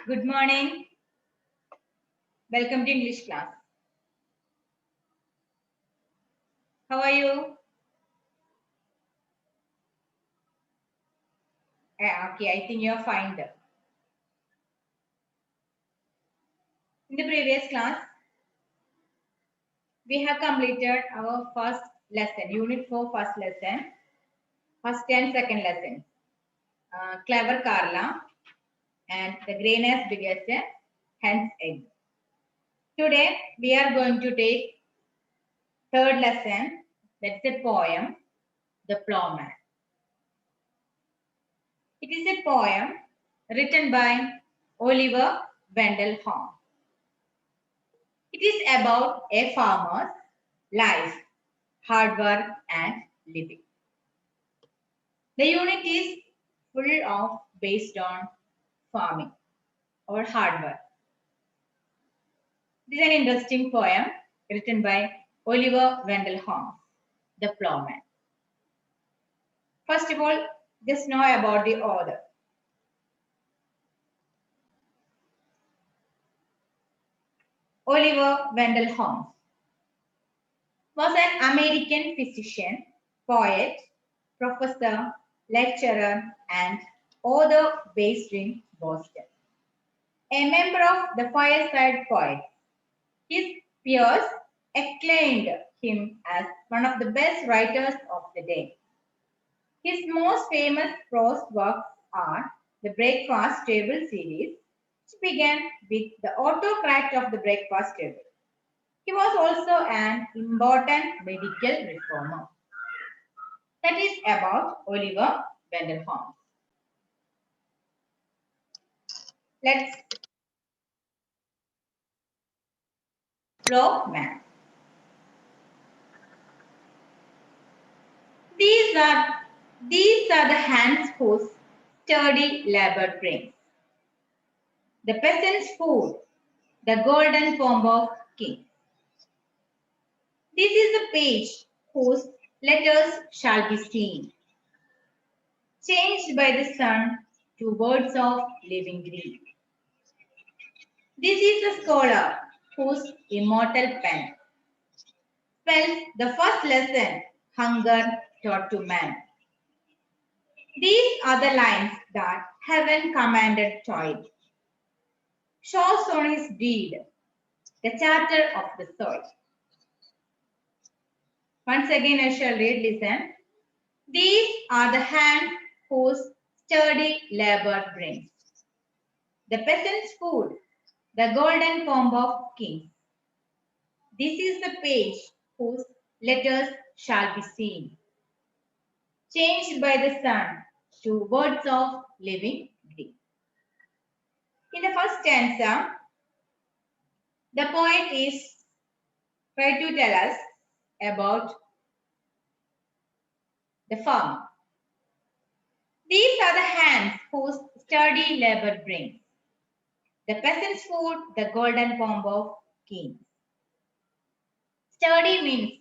Good morning. Welcome to English class. How are you? Okay, I think you are fine there. In the previous class, we have completed our first lesson, Unit 4 first lesson, first and second lesson. Clever Carla and the grain as big as a hen's egg. Today, we are going to take third lesson, that's a poem, The Plowman. It is a poem written by Oliver Wendell Holmes. It is about a farmer's life, hard work, and living. The unit is full of based on farming or hard work. This is an interesting poem written by Oliver Wendell Holmes, The Plowman. First of all, just know about the author. Oliver Wendell Holmes was an American physician, poet, professor, lecturer, and author based in Boston. A member of the Fireside Poets, his peers acclaimed him as one of the best writers of the day. His most famous prose works are the Breakfast Table series, which began with the autocrat of the breakfast table. He was also an important medical reformer. That is about Oliver Wendell Holmes. Let's Plowman. These are these are the hands whose sturdy labor brings. The peasant's food, the golden pomb of king. This is the page whose letters shall be seen, changed by the sun to words of living green. This is the scholar whose immortal pen spells the first lesson hunger taught to man. These are the lines that heaven commanded toil, shows on his deed, the charter of the soil. Once again, I shall read, listen. These are the hands whose sturdy labor brings. The peasant's food, the golden pomb of kings. This is the page whose letters shall be seen, changed by the sun to words of living green. In the first stanza, the poet is trying to tell us about the farmer. These are the hands whose sturdy labor brings. The peasant's food, the golden pomb of kings. Sturdy means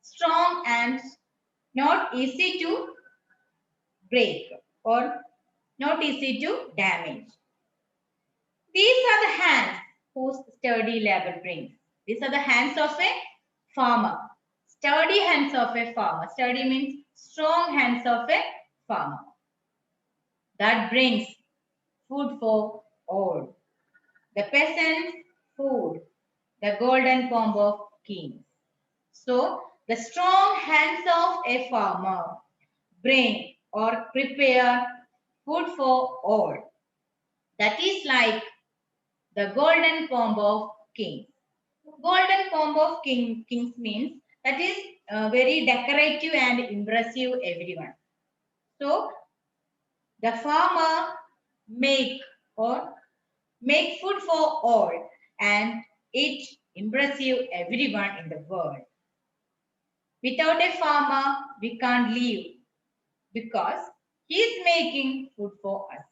strong and not easy to break or not easy to damage. These are the hands whose sturdy labor brings. These are the hands of a farmer. Sturdy hands of a farmer. Sturdy means strong hands of a farmer. That brings food for all. The peasant's food, the golden pomb of kings. So, the strong hands of a farmer bring or prepare food for all. That is like the golden pomb of kings. Golden pomb of kings means that is very decorative and impressive everyone. So, the farmer make or make food for all and it impressive everyone in the world. Without a farmer, we can't live because he is making food for us.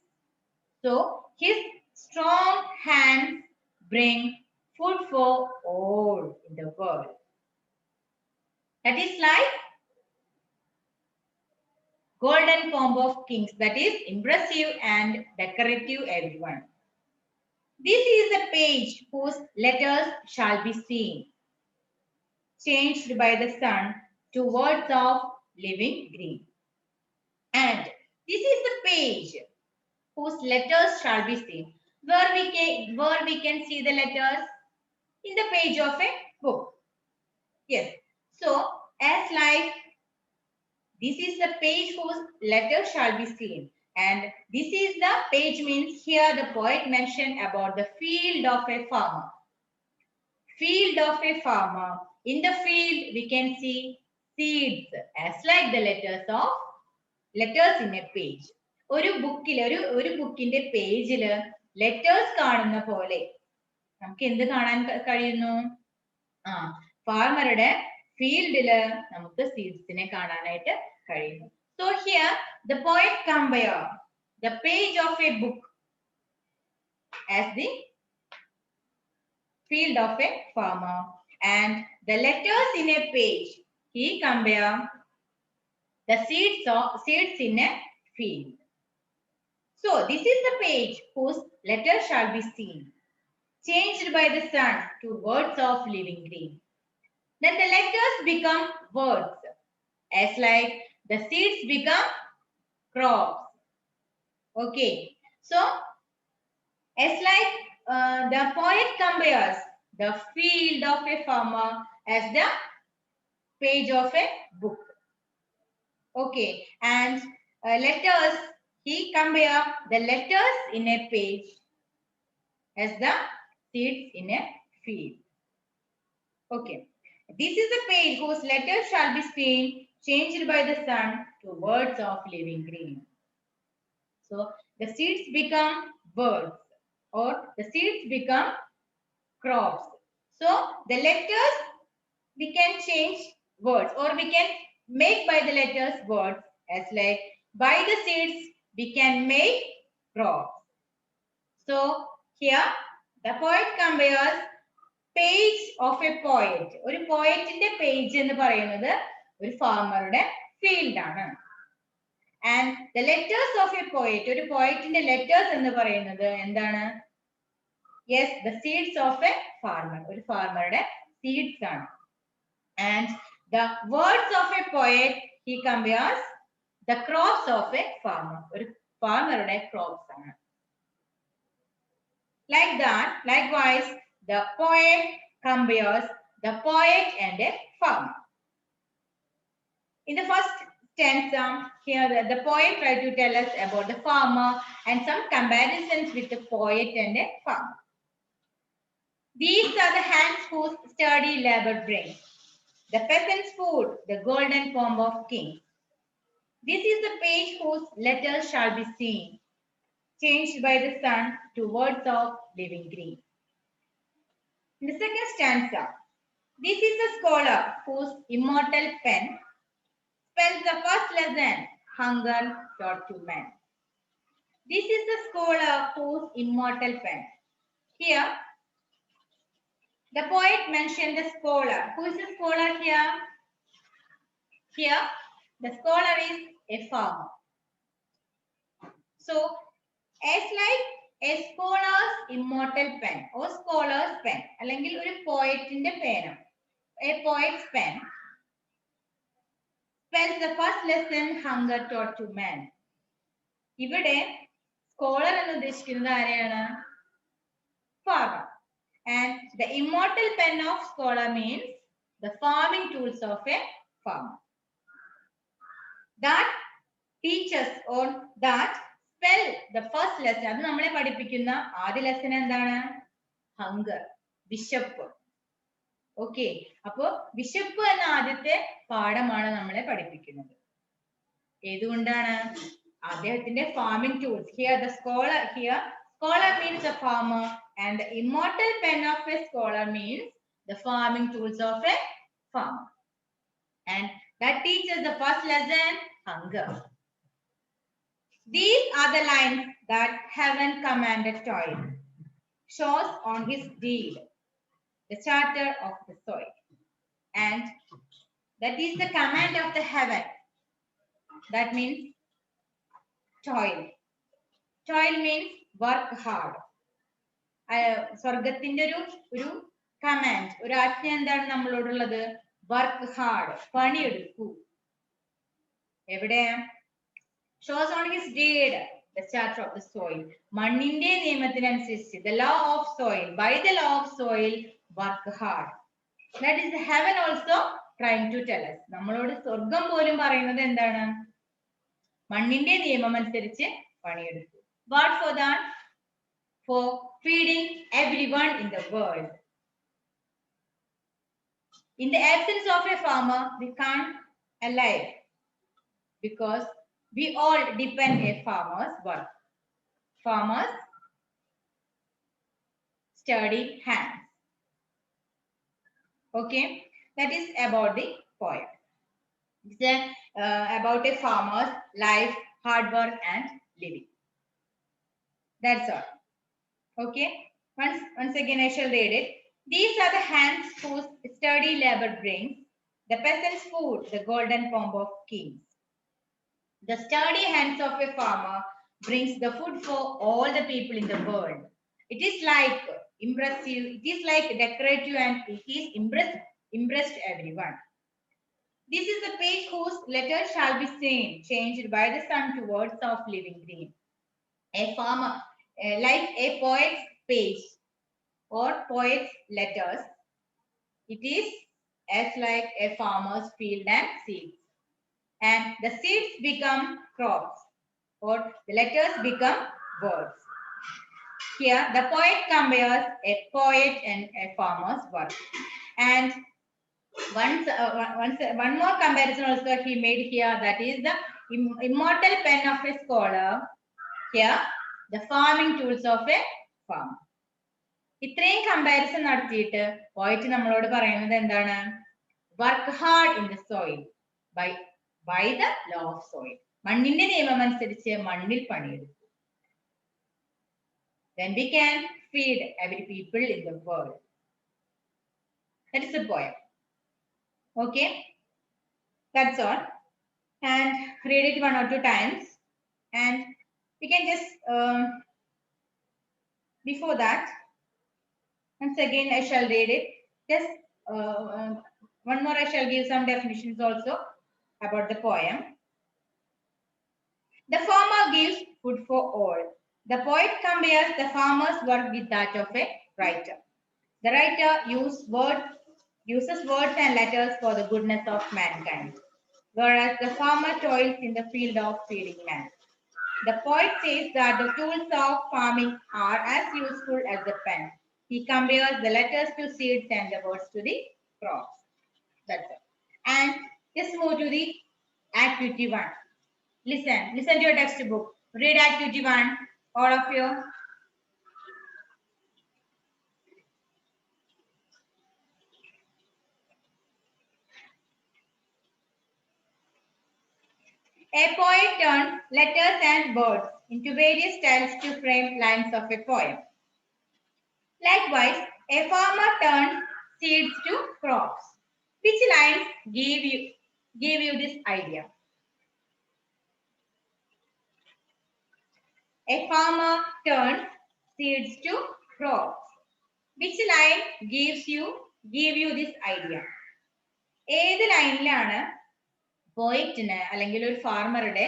So his strong hands bring food for all in the world. That is like golden pomb of kings. That is impressive and decorative everyone. This is the page whose letters shall be seen, changed by the sun to words of living green. And this is the page whose letters shall be seen. Where we can see the letters? In the page of a book. Yes. So, as like this is the page whose letters shall be seen. And this is the page means here the poet mentioned about the field of a farmer. Field of a farmer. In the field, we can see seeds as like the letters in a page. ഒരു ബുക്കിൽ ഒരു ബുക്കിന്റെ പേജില് letters കാണുന്ന പോലെ നമുക്ക് എന്ത് കാണാൻ കഴിയുന്നു? ആ ഫാർമറുടെ ഫീൽഡില് നമുക്ക് സീഡ്സിനെ കാണാനായിട്ട് കഴിയുന്നു. So here the poet compare the page of a book as the field of a farmer and the letters in a page he compare the seeds in a field. So this is the page whose letters shall be seen, changed by the sun to words of living green. Then the letters become words, as like the seeds become crops. Okay, so as like the poet compares the field of a farmer as the page of a book. Okay, and letters, he compare the letters in a page as the seeds in a field. Okay, this is the page whose letters shall be seen, changed by the sun to words of living green. So the seeds become birds or the seeds become crops. So the letters we can change words or we can make by the letters words as like by the seeds we can make crops. So here the poet compares page of a poet. ഒരു പോയറ്റിന്റെ page എന്ന് പറയുന്നത് ഒരു ഫാർമറുടെ field ആണ്. And the letters of a poet, ഒരു പോയറ്റിന്റെ letters എന്ന് പറയുന്നത് എന്താണ്? Yes, the seeds of a farmer. ഒരു ഫാർമറുടെ seeds ആണ്. And the words of a poet, he compares the crops of a farmer. ഒരു ഫാർമറുടെ crops ആണ്. Like that, likewise, the poet compares the poet and a farmer. In the first stanza, here the poet tried to tell us about the farmer and some comparisons with the poet and a farmer. These are the hands whose sturdy labor brings the peasant's food, the golden pomp of kings. This is the page whose letters shall be seen, changed by the sun to words of living green. In the second stanza, this is the scholar whose immortal pen spells the first lesson, hunger taught to men. This is the scholar whose immortal pen. Here, the poet mentioned the scholar. Who is the scholar here? Here, the scholar is a farmer. So, as like a scholar's immortal pen or scholar's pen, അല്ലെങ്കിൽ ഒരു പോയറ്റിന്റെ പേന, a poet's pen spells the first lesson, hunger taught to man. ഇവിടെ scholar എന്ന് ഉദ്ദേശിക്കുന്നത് ആരെയാണ്? Farmer. And the immortal pen of scholar means the farming tools of a farmer. That teaches or that spell the first lesson. അത് നമ്മളെ പഠിപ്പിക്കുന്ന ആദ്യ lesson എന്താണ്? Hunger, വിശപ്പ്. ഓക്കെ, അപ്പോ വിശപ്പ് എന്ന ആദ്യത്തെ പാഠമാണ് നമ്മളെ പഠിപ്പിക്കുന്നത്. ഏതുകൊണ്ടാണ്? അദ്ദേഹത്തിന്റെ farming tools. Here the scholar, here scholar means a farmer and the immortal pen of a scholar means the farming tools of a farmer. And that teaches the first lesson, hunger. These are the lines that heaven commanded toil, shows on his deed, the charter of the soil. And that is the command of the heaven. That means toil. Toil means work hard. സ്വർഗത്തിന്റെ ഒരു command, ഒരു ആജ്ഞ എന്താണ് നമ്മളോടുള്ളത്? Work hard, പണിയെടുക്കൂ. എവിടെ? shows on his deed the charter of the soil. മണ്ണിന്റെ നിയമത്തിനനുസരിച്ച്, the law of soil, by the law of soil, work hard. That is heaven also trying to tell us. നമ്മളോട് സ്വർഗം പോലും പറയുന്നത് എന്താണ്? മണ്ണിന്റെ നിയമം അനുസരിച്ച് പണിയെടുക്കൂ. What for that? For feeding everyone in the world. In the absence of a farmer, we can't alive, because we all depend a farmer's work. Farmers sturdy hands. Okay, that is about the poem. It's about a farmer's life, hard work and living. That's all. Okay, once again I shall read it. These are the hands whose sturdy labor brings the peasants food, the golden pomp of kings. The sturdy hands of a farmer brings the food for all the people in the world. It is like impressive, it is like decorative, and it is impressed everyone. This is the page whose letters shall be seen, changed by the sun to words of living green. A farmer, like a poet's page or poet's letters, it is as like a farmer's field and seeds. And the seeds become crops, or the letters become words. Here, the poet compares a poet and a farmer's work. And one more comparison also he made here, that is the immortal pen of a scholar. Here, the farming tools of a farmer. ഇത്രയും comparison നടത്തിയിട്ട് പോയിട്ട് നമ്മളോട് പറയുന്നത് എന്താണ്? Work hard in the soil by the law of soil. മണ്ണിന്റെ നിയമം അനുസരിച്ച് മണ്ണിൽ പണിയെടുക്കും. Then we can feed every people in the world. That is the poem. Okay, that's all. And read it 1 or 2 times. And we can just before that, once again I shall read it. Just one more I shall give some definitions also about the poem. The farmer gives food for all. The poet compares the farmer's work with that of a writer. The writer uses words and letters for the goodness of mankind, whereas the farmer toils in the field of feeding man. The poet says that the tools of farming are as useful as the pen. He compares the letters to seeds and the words to the crops. That's it. And just move to the activity 1. Listen to your textbook. Read activity 1, all of you. A poet turns letters and words into various styles to frame lines of a poem. Likewise, a farmer turns seeds to crops. Which lines give you this idea? A farmer turns seeds to crops. Which line give you this idea? ഏത് ലൈനിലാണ് പോയിറ്റിന് അല്ലെങ്കിൽ ഒരു ഫാർമറുടെ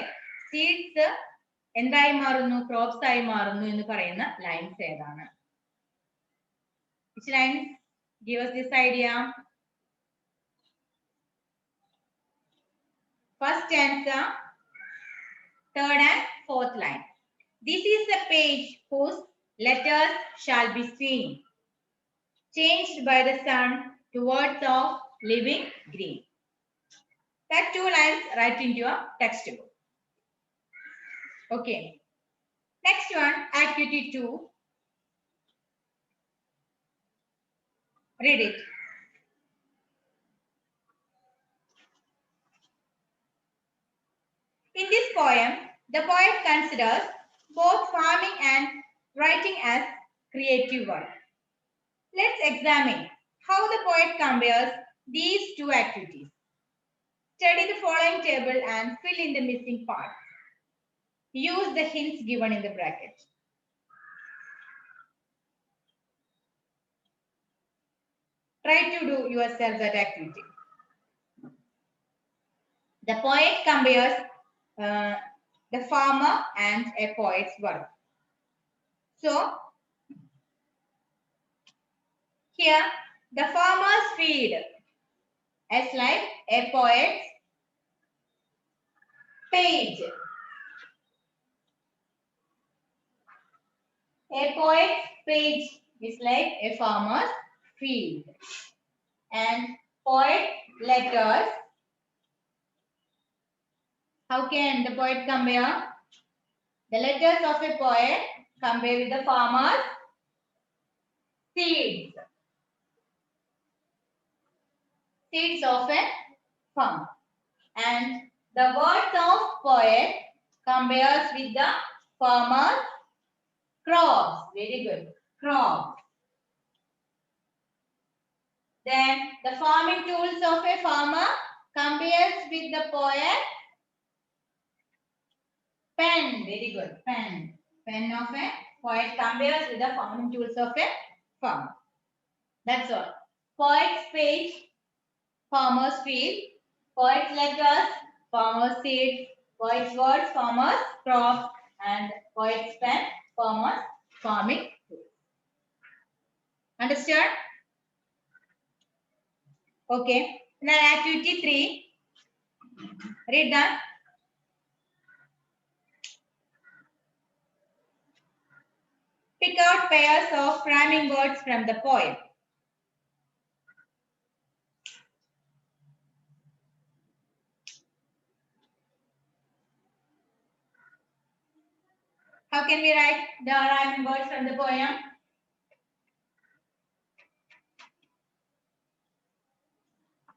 seeds എന്തായി മാറുന്നു, crops ആയി മാറുന്നു എന്ന് പറയുന്ന lines ഏതാണ്? Which lines give us this idea? First answer, third and fourth line. This is the page whose letters shall be seen, changed by the sun to words of living green. That 2 lines write into your textbook. Okay. Next one, activity 2. Read it. In this poem, the poet considers both farming and writing as creative work. Let's examine how the poet compares these 2 activities. Study the following table and fill in the missing parts. Use the hints given in the bracket. Try to do yourself that activity. The poet compares the farmer and a poet's work. So, here the farmer's field is like a poet's page. A poet's page is like a farmer's field. And poet letters, how can the poet compare? The letters of a poet compare with the farmer's seeds. Seeds of a farmer. And the words of poet compares with the farmer's crops. Very good. Crops. Then the farming tools of a farmer compares with the poet pen. Very good. Pen. Pen of a poet compares with the farming tools of a farmer. That's all. Poet's page, farmer's field. Poet's letters, farmer's seeds. Poet's words, farmer's crops. And poet's pen, farmer's farming tools. Understood? Okay. Now activity 3. Read that. Pick out pairs of rhyming words from the poem. How can we write the rhyming words from the poem?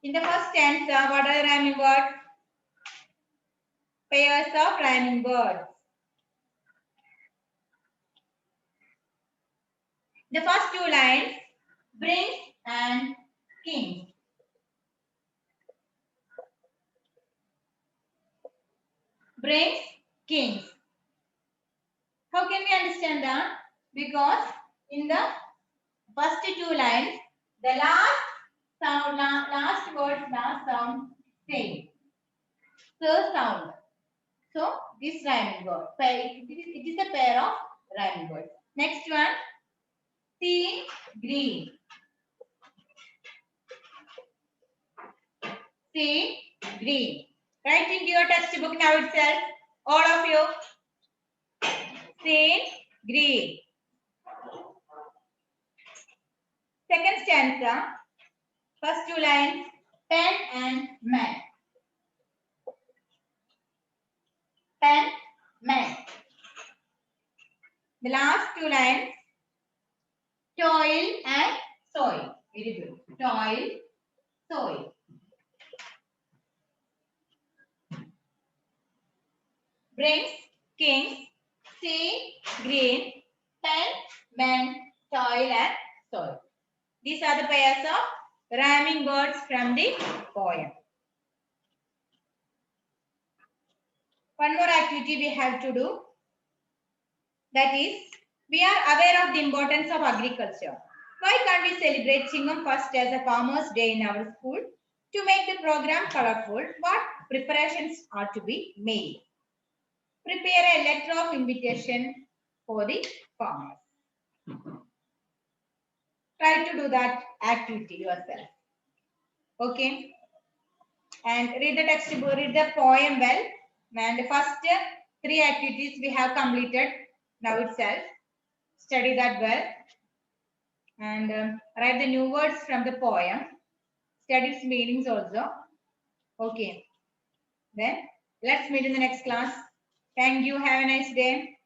In the first stanza, what are the rhyming words? Pairs of rhyming words. The first 2 lines, brings and kings. Brings, kings. How can we understand that? Because in the first 2 lines, the last sound, last word, last sound, same. So sound. So this rhyming word, it is a pair of rhyming words. Next one, sea green. Sea green. Write into your textbook now itself, all of you. Sea green. Second stanza, first 2 lines, pen and man. Pen, man. The last 2 lines, toil and soil. Very good. Toil, soil. Brings, kings, sea, green, pen, man, toil and soil. These are the pairs of rhyming words from the poem. One more activity we have to do. That is, we are aware of the importance of agriculture. Why can't we celebrate Chingam first as a Farmers' Day in our school? To make the program colorful, what preparations are to be made? Prepare a letter of invitation for the farmers. Try to do that activity yourself. Okay. And read the textbook, read the poem well. And the first 3 activities we have completed now itself. Study that well. And write the new words from the poem. Study its meanings also. Okay. Then let's meet in the next class. Thank you. Have a nice day.